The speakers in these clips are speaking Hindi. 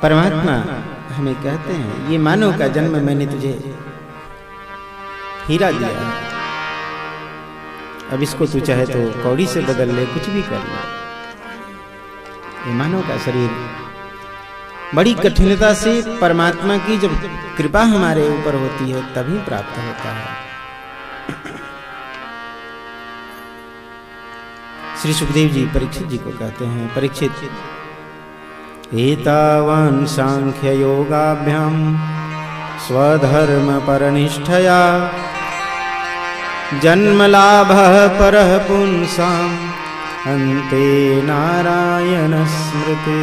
परमात्मा हमें कहते हैं, ये मानव का जन्म मैंने तुझे हीरा दिया है, अब इसको तू चाहे तो कौड़ी से बदल ले, कुछ भी कर ले। ये मानव का शरीर बड़ी कठिनता से परमात्मा की जब कृपा हमारे ऊपर होती है तभी प्राप्त होता है। श्री सुखदेव जी परीक्षित जी को कहते हैं, परीक्षित, एतावान् सांख्य योगाभ्याम स्वधर्म परनिष्ठया जन्मलाभः परः पुंसाम् अन्ते नारायण स्मृति।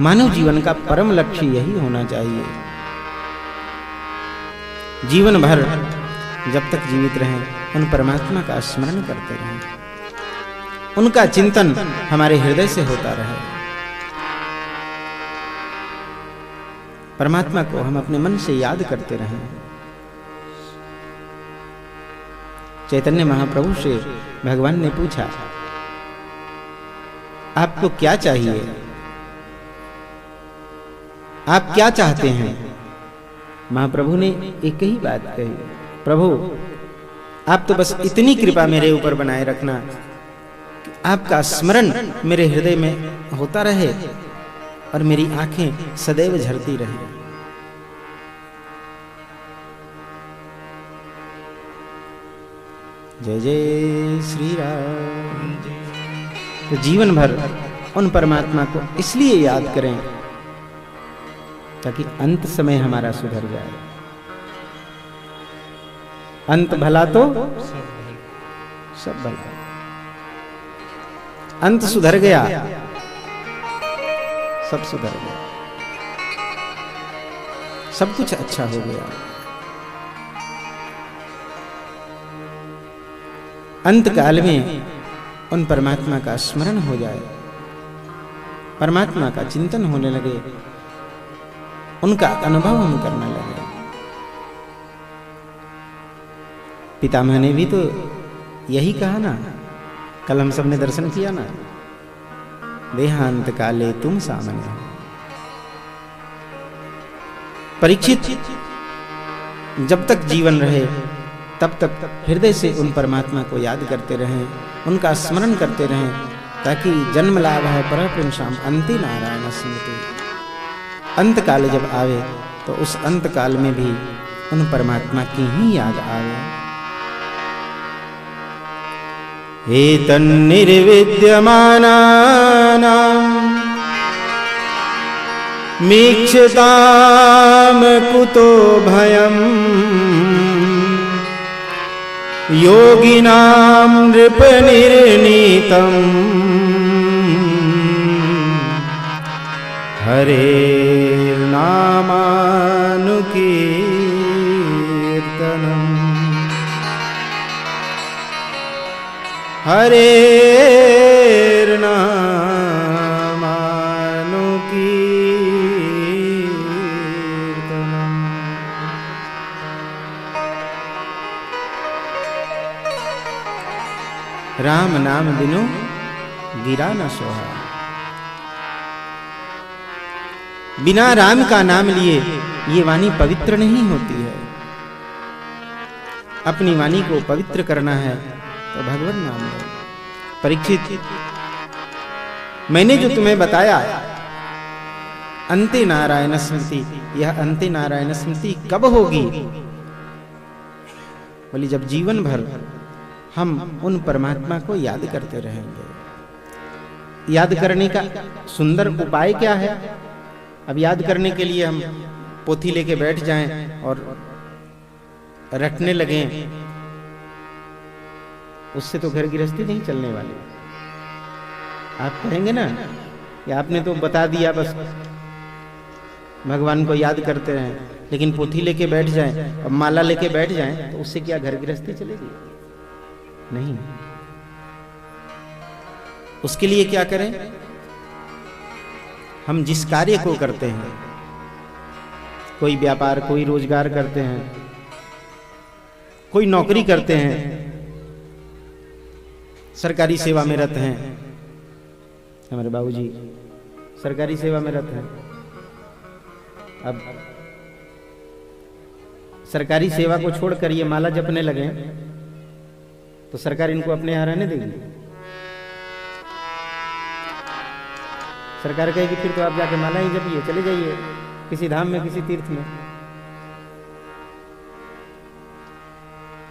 मानव जीवन का परम लक्ष्य यही होना चाहिए। जीवन भर जब तक जीवित रहें उन परमात्मा का स्मरण करते रहें, उनका चिंतन हमारे हृदय से होता रहे। परमात्मा को हम अपने मन से याद करते रहें। चैतन्य महाप्रभु से भगवान ने पूछा, आपको क्या चाहिए, आप क्या चाहते हैं? महाप्रभु ने एक ही बात कही, प्रभु आप तो बस इतनी कृपा मेरे ऊपर बनाए रखना कि आपका स्मरण मेरे हृदय में होता रहे और मेरी आंखें सदैव झरती रहे। जय जय श्री राम। तो जीवन भर उन परमात्मा को इसलिए याद करें ताकि अंत समय हमारा सुधर जाए। अंत भला तो सब भला, अंत सुधर गया सब सुधर गया, सब कुछ अच्छा हो गया। अंत काल में उन परमात्मा का स्मरण हो जाए, परमात्मा का चिंतन होने लगे, उनका अनुभव हम करने लगे। पितामह ने भी तो यही कहा ना, कल हम सबने दर्शन किया ना, देहांत काले तुम सामने हो। परीक्षित जब तक जीवन रहे तब तक हृदय से उन परमात्मा को याद करते रहें, उनका स्मरण करते रहें, ताकि जन्म लाभ है परः पुंसाम् अन्ते नारायण स्मृति। अंत काल जब आवे तो उस अंत काल में भी उन परमात्मा की ही याद आवे। एतन्निर्विद्यमानानां मीक्षताम कुतो भयम् योगिनां नृपनिर्नीतम् हरेर्नामानुकीर्तनम् हरेर्नामानुकीर्तनम्। राम नाम बिनु गिरा न सोहा। बिना राम का नाम लिए ये वाणी पवित्र नहीं होती है। अपनी वाणी को पवित्र करना है तो भगवान नाम लो। परीक्षित, मैंने जो तुम्हें बताया अंते नारायण स्मृति, यह अंते नारायण स्मृति कब होगी? बोली जब जीवन भर हम उन परमात्मा को याद करते रहेंगे। याद करने का सुंदर उपाय क्या है? अब याद करने के लिए हम पोथी लेके बैठ जाएं और रटने लगें, उससे तो घर गृहस्थी नहीं चलने वाली। आप कहेंगे ना कि आपने तो बता दिया, बस भगवान को याद करते रहें, लेकिन पोथी लेके बैठ जाएं और माला लेके बैठ जाएं तो उससे क्या घर गृहस्थी चलेगी? नहीं। उसके लिए क्या करें? हम जिस कार्य को करते हैं, कोई व्यापार, कोई रोजगार करते हैं, कोई नौकरी करते हैं, सरकारी सेवा में रत हैं, हमारे बाबूजी सरकारी सेवा में रत हैं। अब सरकारी सेवा को छोड़कर ये माला जपने लगे तो सरकार इनको अपने यहाँ रहने देगी? सरकार कहेगी फिर तो आप जाके माला ही जपिए, चले जाइए किसी धाम में, किसी तीर्थ में।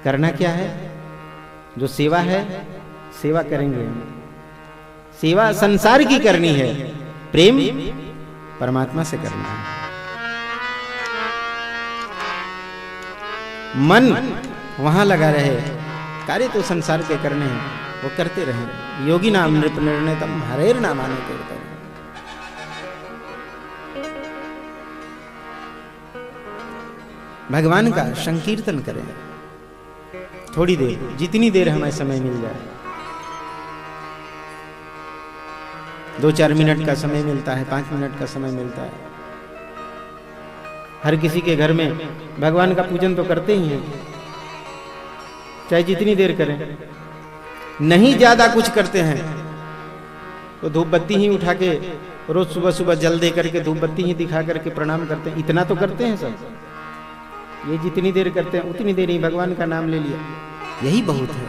करना क्या है? जो सेवा है, सेवा करेंगे। सेवा संसार की करनी है, प्रेम परमात्मा से करना है। मन वहां लगा रहे, कार्य तो संसार के करने हैं, वो करते रहे। योगी नाम नृप निर्णयतम हरेर नामानि कीर्तन। भगवान का संकीर्तन करें थोड़ी देर, जितनी देर हमें समय मिल जाए। 2-4 मिनट का समय मिलता है, 5 मिनट का समय मिलता है। हर किसी के घर में भगवान का पूजन तो करते ही हैं, चाहे जितनी देर करें। नहीं ज्यादा कुछ करते हैं तो धूप बत्ती ही उठा के रोज सुबह सुबह जल दे करके धूप बत्ती ही दिखा करके प्रणाम करते हैं। इतना तो करते हैं सब। ये जितनी देर करते हैं उतनी देर ही भगवान का नाम ले लिया, यही बहुत है।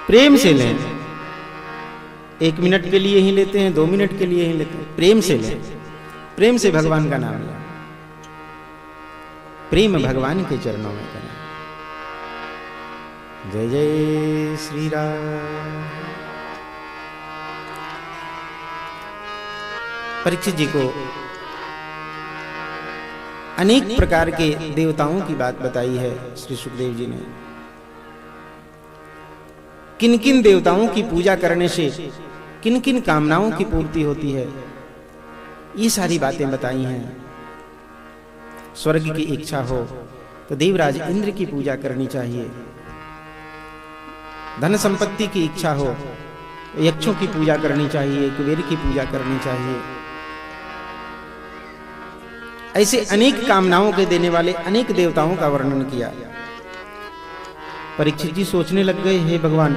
प्रेम से लें, 1 मिनट के लिए ही लेते हैं, 2 मिनट के लिए ही लेते हैं। प्रेम से लें, प्रेम से भगवान का नाम लें। प्रेम भगवान के चरणों में करें। जय जय श्री राम। परीक्षित जी को अनेक प्रकार के देवताओं की बात बताई है श्री सुखदेव जी ने। किन किन देवताओं की पूजा करने से किन किन कामनाओं की पूर्ति होती है, ये सारी बातें बताई हैं। स्वर्ग की इच्छा हो तो देवराज इंद्र की पूजा करनी चाहिए। धन संपत्ति की इच्छा हो तो यक्षों की पूजा करनी चाहिए, कुबेर की पूजा करनी चाहिए। ऐसे अनेक कामनाओं के देने वाले अनेक देवताओं का वर्णन किया। परीक्षित जी सोचने लग गए, हे भगवान,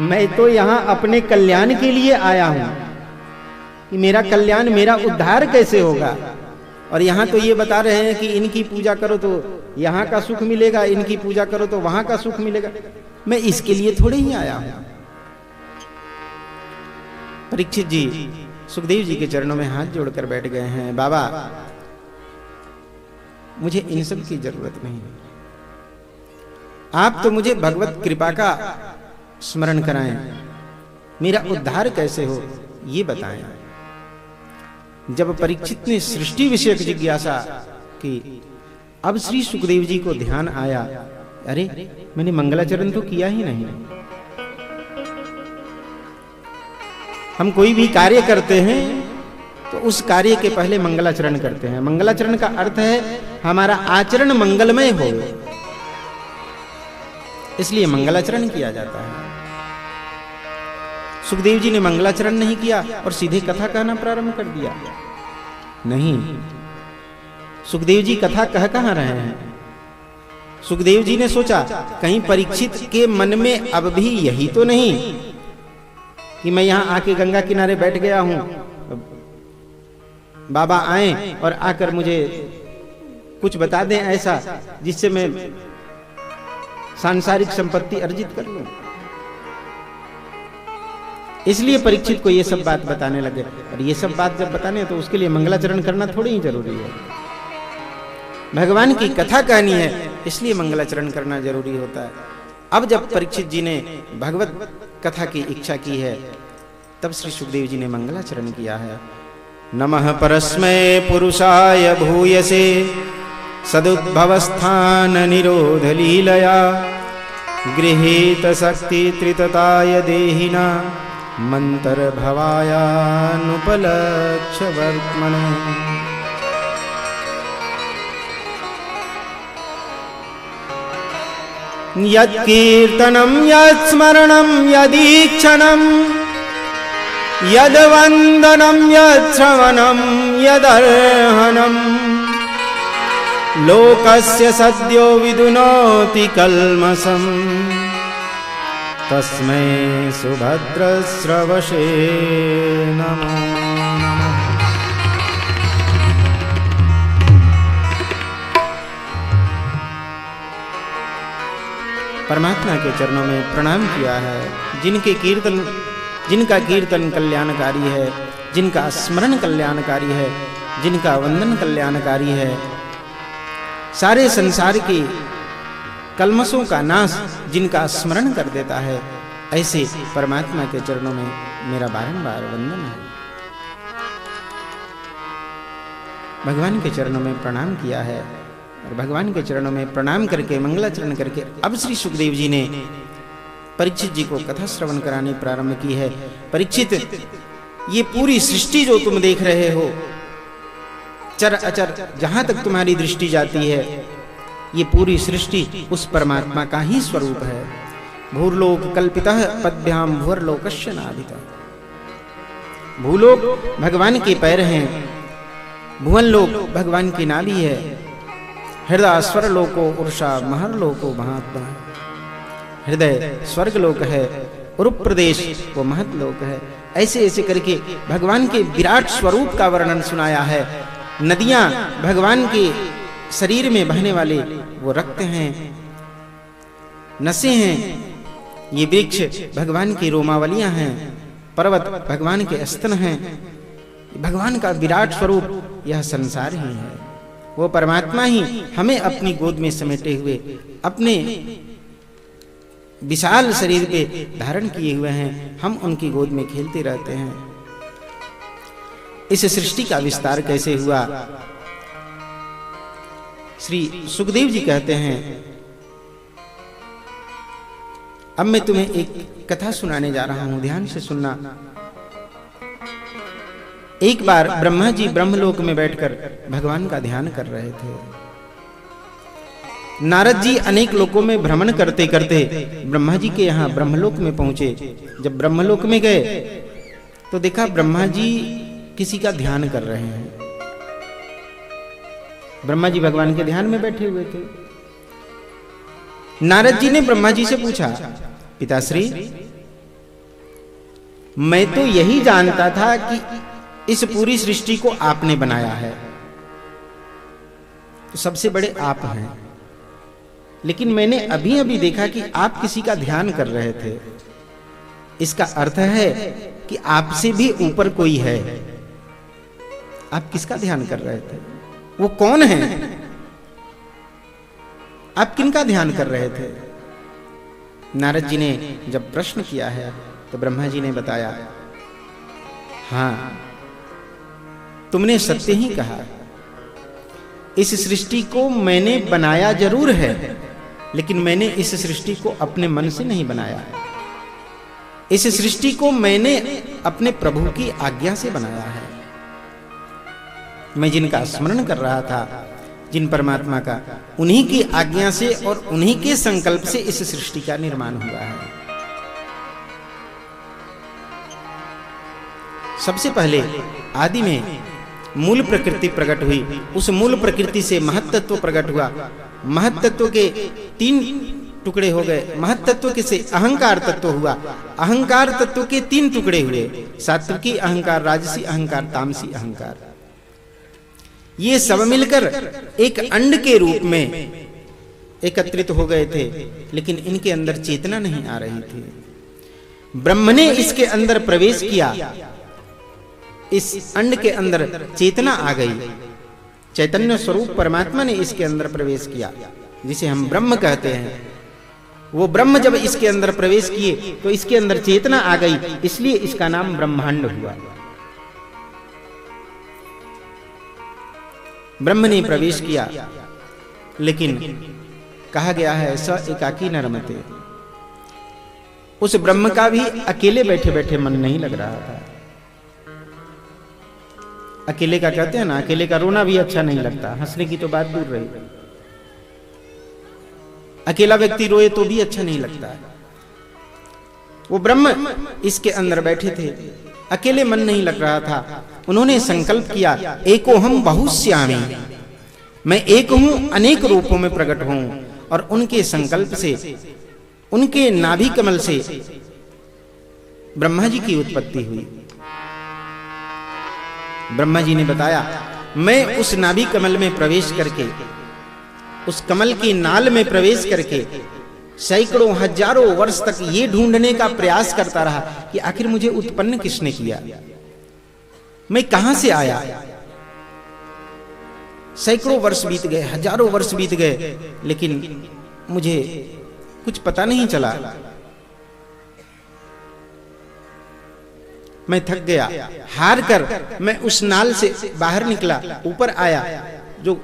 मैं तो यहां अपने कल्याण के लिए आया हूं कि मेरा कल्याण, मेरा उद्धार कैसे होगा। और यहां तो ये बता रहे हैं कि इनकी पूजा करो तो यहां का सुख मिलेगा, इनकी पूजा करो तो वहां का सुख मिलेगा। मैं इसके लिए थोड़े ही आया हूं। परीक्षित जी सुखदेव जी के चरणों में हाथ जोड़कर बैठ गए हैं। बाबा, मुझे इन सब की जरूरत नहीं, आप तो मुझे भगवत कृपा का स्मरण कराएं, मेरा उद्धार कैसे हो ये बताएं। जब परीक्षित ने सृष्टि विषयक जिज्ञासा की, अब श्री सुखदेव जी को ध्यान आया, अरे मैंने मंगलाचरण तो किया ही नहीं। हम कोई भी कार्य करते हैं तो उस कार्य के पहले मंगलाचरण करते हैं। मंगलाचरण का अर्थ है हमारा आचरण मंगलमय हो, इसलिए मंगलाचरण किया जाता है। सुखदेव जी ने मंगलाचरण नहीं किया और सीधे कथा कहना प्रारंभ कर दिया। नहीं, सुखदेव जी कथा कह कहां रहे हैं। सुखदेव जी ने सोचा कहीं परीक्षित के मन में अब भी यही तो नहीं कि मैं यहां आके गंगा किनारे बैठ गया हूं, बाबा आए और आकर मुझे कुछ बता दें ऐसा जिससे मैं सांसारिक संपत्ति अर्जित कर लूं। इसलिए परीक्षित को ये सब बात बताने लगे। और ये सब बात जब बताने तो उसके लिए मंगलाचरण करना थोड़ी ही जरूरी है। भगवान की कथा कहनी है, इसलिए मंगलाचरण करना जरूरी होता है। अब जब परीक्षित जी ने भगवत कथा की इच्छा की है, तब श्री सुखदेव जी ने मंगलाचरण किया है। नमः परस्मै पुरुषाय भूयसे सदुद्भवस्थान निरोध लीलया गृहीत शक्ति त्रितताय देहिना मंतर भवायानुपलक्ष्य वर्त्मने। यत्कीर्तनं यत्स्मरणं यदीक्षणं यद्वन्दनं यत्श्रवणं यदर्हणं लोकस्य सद्यो विदुनोति कल्मषम् तस्मै सुभद्रश्रवसे नमो नमः। परमात्मा के चरणों में प्रणाम किया है। जिनका कीर्तन कल्याणकारी है, जिनका स्मरण कल्याणकारी है, जिनका वंदन कल्याणकारी है, सारे संसार के कल्मषों का नाश जिनका स्मरण कर देता है, ऐसे परमात्मा के चरणों में मेरा बारंबार वंदन है। भगवान के चरणों में प्रणाम किया है और भगवान के चरणों में प्रणाम करके मंगलाचरण करके अब श्री सुखदेव जी ने परीक्षित जी को कथा श्रवण कराने प्रारंभ की है। परीक्षित, ये पूरी सृष्टि जो तुम देख रहे हो, चर अचर जहां तक तुम्हारी दृष्टि जाती है, ये पूरी सृष्टि उस परमात्मा का ही स्वरूप है। भूर्लोक कल्पितः पद्भ्याम भुवर्लोकस्य नाभितः। भूलोक भगवान के पैर हैं, भुवन लोक भगवान की नाभि है, हृदय स्वरलोको उर्षा महर्लोको महात्मा। हृदय स्वर्ग लोक है, उरुप प्रदेश वो महतलोक है। ऐसे ऐसे करके भगवान के विराट स्वरूप का वर्णन सुनाया है। नदियां भगवान के शरीर में बहने वाले वो रक्त हैं, नसें हैं, ये वृक्ष भगवान की रोमावलियां हैं, पर्वत भगवान के स्तन हैं। भगवान का विराट स्वरूप यह संसार ही है। वो परमात्मा ही हमें अपनी गोद में समेटे हुए अपने विशाल शरीर पे धारण किए हुए हैं। हम उनकी गोद में खेलते रहते हैं। इस सृष्टि का विस्तार कैसे हुआ? श्री सुखदेव जी कहते हैं, अब मैं तुम्हें एक कथा सुनाने जा रहा हूं, ध्यान से सुनना। एक बार ब्रह्मा जी ब्रह्मलोक में बैठकर भगवान का ध्यान कर रहे थे। नारद जी अनेक लोकों में भ्रमण करते करते ब्रह्मा जी के यहाँ ब्रह्मलोक में पहुंचे। जब ब्रह्मलोक में गए तो देखा ब्रह्मा जी किसी का ध्यान कर रहे हैं। ब्रह्मा जी भगवान के ध्यान में बैठे हुए थे। नारद जी ने ब्रह्मा जी से पूछा, पिताश्री, मैं तो यही जानता था कि इस पूरी सृष्टि को आपने बनाया है, तो सबसे बड़े आप हैं, लेकिन मैंने अभी अभी देखा कि आप किसी का ध्यान कर रहे थे। इसका अर्थ है कि आपसे भी ऊपर कोई है। आप किसका ध्यान कर रहे थे? वो कौन है? आप किनका ध्यान कर रहे थे? नारद जी ने जब प्रश्न किया है तो ब्रह्मा जी ने बताया, हां, तुमने सत्य ही कहा। इस सृष्टि को मैंने बनाया जरूर है, लेकिन मैंने इस सृष्टि को अपने मन से नहीं बनाया। इस सृष्टि को मैंने अपने प्रभु की आज्ञा से बनाया है। मैं जिनका स्मरण कर रहा था, जिन परमात्मा का, उन्हीं की आज्ञा से और उन्हीं के संकल्प से इस सृष्टि का निर्माण हुआ है। सबसे पहले आदि में मूल प्रकृति प्रकट हुई। उस मूल प्रकृति से महत्त्व प्रकट हुआ। महत्त्व के 3 टुकड़े हो गए। महत्त्व के से अहंकार तत्व हुआ। अहंकार तत्व के 3 टुकड़े हुए, सात्विकी अहंकार, राजसी अहंकार, तामसी अहंकार। ये सब मिलकर एक अंड के रूप में एकत्रित हो गए थे, लेकिन इनके अंदर चेतना नहीं आ रही थी। ब्रह्म ने इसके अंदर प्रवेश किया। इस अंड के अंदर चेतना आ गई। चैतन्य स्वरूप परमात्मा ने इसके अंदर प्रवेश किया, जिसे हम ब्रह्म कहते हैं। वो ब्रह्म जब इसके अंदर प्रवेश किए तो इसके अंदर चेतना आ गई, इसलिए इसका नाम ब्रह्मांड हुआ। ब्रह्म ने प्रवेश किया, लेकिन कहा गया है स एकाकी न रमते। उस ब्रह्म का भी अकेले बैठे बैठे मन नहीं लग रहा था। अकेले का कहते हैं ना, अकेले का रोना भी अच्छा नहीं लगता, हंसने की तो बात दूर रही। अकेला व्यक्ति रोए तो भी अच्छा नहीं लगता। वो ब्रह्म इसके अंदर बैठे थे, अकेले मन नहीं लग रहा था। उन्होंने संकल्प किया, एको हम बहुश्यामी, मैं एक हूं, अनेक रूपों में प्रकट हूं, और उनके संकल्प से, उनके नाभि कमल से ब्रह्मा जी की उत्पत्ति हुई। ब्रह्मा जी ने बताया, मैं उस नाभि कमल में प्रवेश करके, उस कमल की नाल में प्रवेश करके सैकड़ों हजारों वर्ष तक ये ढूंढने का प्रयास करता रहा कि आखिर मुझे उत्पन्न किसने किया, मैं कहां से आया। सैकड़ों वर्ष बीत गए, हजारों वर्ष बीत गए, लेकिन मुझे कुछ पता नहीं चला। मैं थक गया, हार कर मैं उस नाल से बाहर निकला, ऊपर आया, जो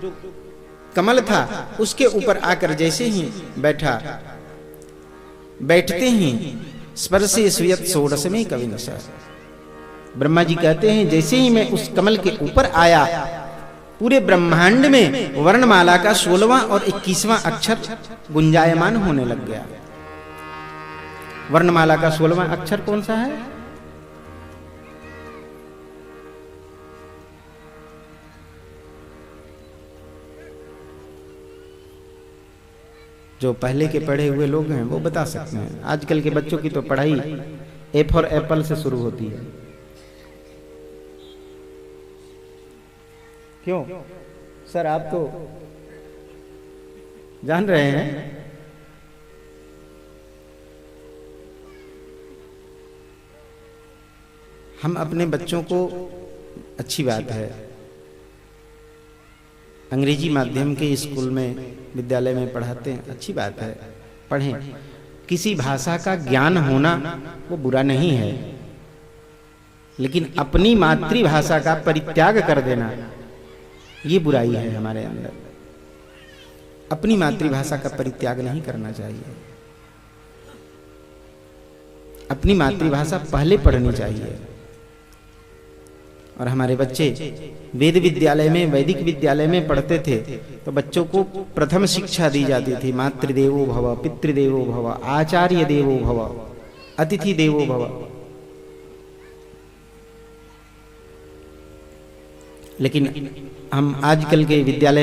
कमल था उसके ऊपर आकर जैसे ही बैठा, बैठते ही स्पर्शे सुयत षोडश में कविनश। ब्रह्मा जी कहते हैं, जैसे ही मैं उस कमल के ऊपर आया, पूरे ब्रह्मांड में वर्णमाला का 16वां और 21वां अक्षर गुंजायमान होने लग गया। वर्णमाला का 16वां अक्षर कौन सा है? जो पहले के पढ़े हुए लोग हैं वो बता सकते हैं। आजकल के बच्चों की तो पढ़ाई ए फॉर एप्पल से शुरू होती है। क्यों सर, आप तो जान रहे हैं। हम अपने बच्चों को, अच्छी बात है, अंग्रेजी माध्यम के स्कूल में, विद्यालय में पढ़ाते हैं, अच्छी बात है, पढ़ें। किसी भाषा का ज्ञान होना वो बुरा नहीं है, लेकिन अपनी मातृभाषा का परित्याग कर देना ये बुराई है हमारे अंदर। अपनी मातृभाषा का परित्याग नहीं करना चाहिए। अपनी मातृभाषा पहले पढ़नी चाहिए। और हमारे बच्चे वेद विद्यालय में, वैदिक विद्यालय में पढ़ते थे, तो बच्चों को प्रथम शिक्षा दी जाती थी, मातृदेवो भव, पितृदेवो भव, आचार्य देवो भव, अतिथि देवो भव। लेकिन हम आजकल के विद्यालय